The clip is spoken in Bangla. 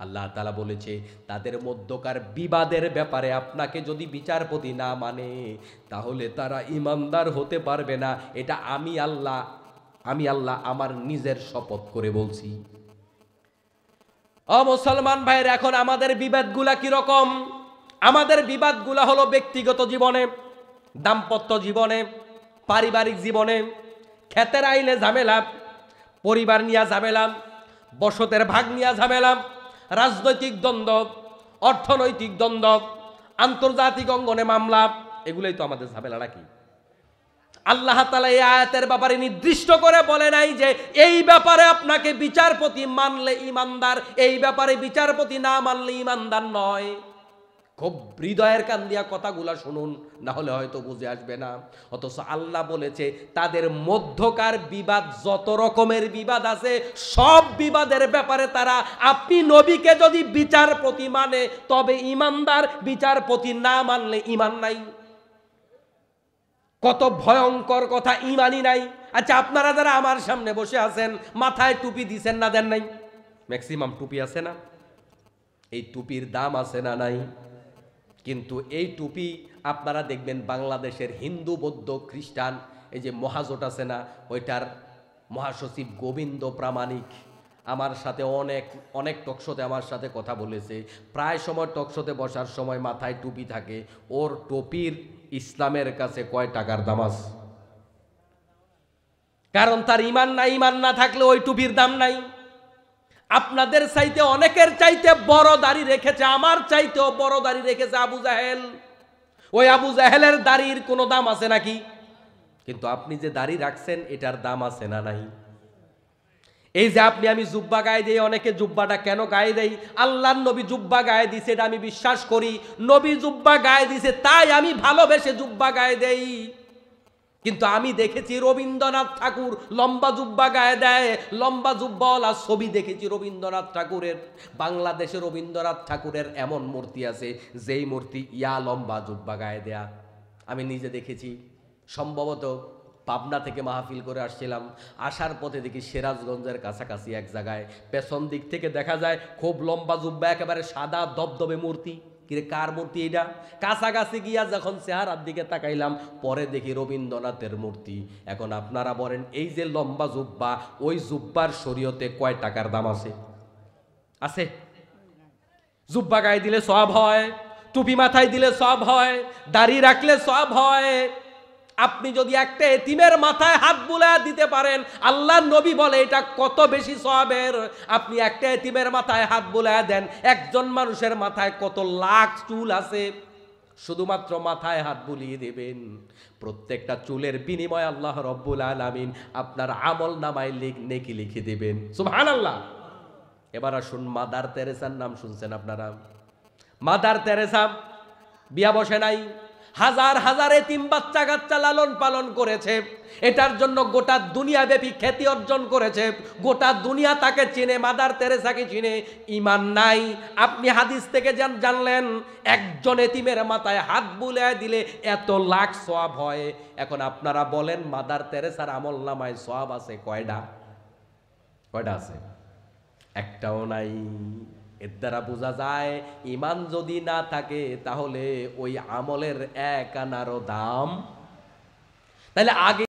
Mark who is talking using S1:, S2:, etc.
S1: আল্লাহ তাআলা বলেছে তাদের মধ্যকার বিবাদের ব্যাপারে আপনাকে যদি বিচারপতি না মানে তাহলে তারা ঈমানদার হতে পারবে না। এটা আমি আল্লাহ আমার নিজের শপথ করে বলছি। ও মুসলমান ভাইয়ের, এখন আমাদের বিবাদগুলা কি রকম? আমাদের বিবাদগুলা হলো ব্যক্তিগত জীবনে, দাম্পত্য জীবনে, পারিবারিক জীবনে, ক্ষেতের আইলে ঝামেলা, পরিবার নিয়ে ঝামেলা, বসতের ভাগ নিয়ে ঝামেলা, রাজনৈতিক দ্বন্দ্ব, অর্থনৈতিক দ্বন্দ্ব, আন্তর্জাতিক অঙ্গনে মামলা, এগুলোই তো আমাদের ঝামেলা নাকি? আল্লাহ তাআলা এই আয়াতের ব্যাপারে নির্দিষ্ট করে বলে নাই যে এই ব্যাপারে আপনাকে বিচারপতি মানলে ঈমানদার, এই ব্যাপারে বিচারপতি না মানলে ঈমানদার নয়। খুব হৃদয়ের কান দিয়া কথাগুলা শুনুন, না হলে হয়তো বুঝে আসবে না। অথচ আল্লাহ বলেছে তাদের মধ্যকার বিবাদ, যত রকমের বিবাদ আছে সব বিবাদের ব্যাপারে তারা, আপনি নবীকে যদি বিচারপতি মানে তবে ঈমানদার, বিচারপতি না মানলে ঈমান নাই। কত ভয়ঙ্কর কথা, ঈমানই নাই। আচ্ছা, আপনারা যারা আমার সামনে বসে আছেন মাথায় টুপি দিছেন না দেন নাই? ম্যাক্সিমাম টুপি আছে না? এই টুপির দাম আছে না নাই? কিন্তু এই টুপি আপনারা দেখবেন বাংলাদেশের হিন্দু, বৌদ্ধ, খ্রিস্টান, এই যে মহাজোট আছে না, ওইটার মহাসচিব গোবিন্দ প্রামাণিক আমার সাথে অনেক টকশোতে আমার সাথে কথা বলেছে। প্রায় সময় টকশোতে বসার সময় মাথায় টুপি থাকে। ওর টুপির ইসলামের কাছে কয় টাকার দাম আছে? কারণ তার ঈমান নাই। ঈমান না থাকলে ওই টুপির দাম নাই। আপনাদের চাইতে, অনেকের চাইতে বড় দাড়ি রেখেছে, আমার চাইতেও বড় দাড়ি রেখেছে আবু জাহেল। ওই আবু জাহেলের দাড়ির কোনো দাম আছে নাকি? কিন্তু আপনি যে দাড়ি রাখছেন এটার দাম আছে না নাই? এই যে আমি জুব্বা গায়ে দেই, অনেকে জুব্বাটা কেন গায়ে দেই? আল্লাহর নবী জুব্বা গায়ে দিছে, এটা আমি বিশ্বাস করি। নবী জুব্বা গায়ে দিছে তাই আমি ভালোবেসে জুব্বা গায়ে দেই। কিন্তু আমি দেখেছি রবীন্দ্রনাথ ঠাকুর লম্বা জুব্বা গায়ে দেয়, লম্বা জুব্বাওয়ালা ছবি দেখেছি রবীন্দ্রনাথ ঠাকুরের। বাংলাদেশে রবীন্দ্রনাথ ঠাকুরের এমন মূর্তি আছে যেই মূর্তি লম্বা জুব্বা গায়ে দেয়া আমি নিজে দেখেছি। সম্ভবত পাবনা থেকে মাহফিল করে আসছিলাম, আসার পথে দেখি সিরাজগঞ্জের কাছাকাছি এক জায়গায় পেছন দিক থেকে দেখা যায় খুব লম্বা জুব্বা, একেবারে সাদা দবদবে মূর্তি। কিরে, কার মূর্তি এটা? কাছাকাছি গিয়া যখন চেহারার দিকে তাকাইলাম, পরে দেখি রবীন্দ্রনাথের মূর্তি। এখন আপনারা বলেন, এই যে লম্বা জুব্বা, ওই জুব্বার শরীয়তে কয় টাকার দাম আছে? আছে? জুব্বা গায়ে দিলে সওয়াব হয়, টুপি মাথায় দিলে সওয়াব হয়, দাড়ি রাখলে সওয়াব হয়। আপনি যদি একটা এতিমের মাথায় হাত বুলায়া দিতে পারেন, আল্লাহর নবী বলে এটা কত বেশি সওয়াবের। আপনি একটা এতিমের মাথায় হাত বুলায়া দেন, একজন মানুষের মাথায় কত লাখ চুল আছে, শুধুমাত্র মাথায় হাত বুলিয়ে দেবেন, প্রত্যেকটা চুলের বিনিময়ে আল্লাহ রব্বুল আলামিন আপনার আমল নামায় নেকি লিখে দেবেন। সুবহানাল্লাহ। এবার আসুন, মাদার তেরেসার নাম শুনছেন আপনারা? মাদার তেরেসা বিয়া বসে নাই, হাজার হাজার এতিম বাচ্চা কাচ্চা লালন পালন করেছে, এটার জন্য গোটা দুনিয়া ব্যাপী খ্যাতি অর্জন করেছে। গোটা দুনিয়া তাকে চিনে, মাদার তেরেসাকে চিনে। ঈমান নাই। আপনি হাদিস থেকে জানলেন একজন এতিমের মাথায় হাত বুলিয়ে দিলে এত লাখ সওয়াব হয়। এখন আপনারা বলেন মাদার তেরেসার আমল নামায় সওয়াব আছে কয়টা? কয়টা আছে? একটাও নাই। এর দ্বারা বোঝা যায় ঈমান যদি না থাকে তাহলে ওই আমলের এক আনারও দাম। তাহলে আগে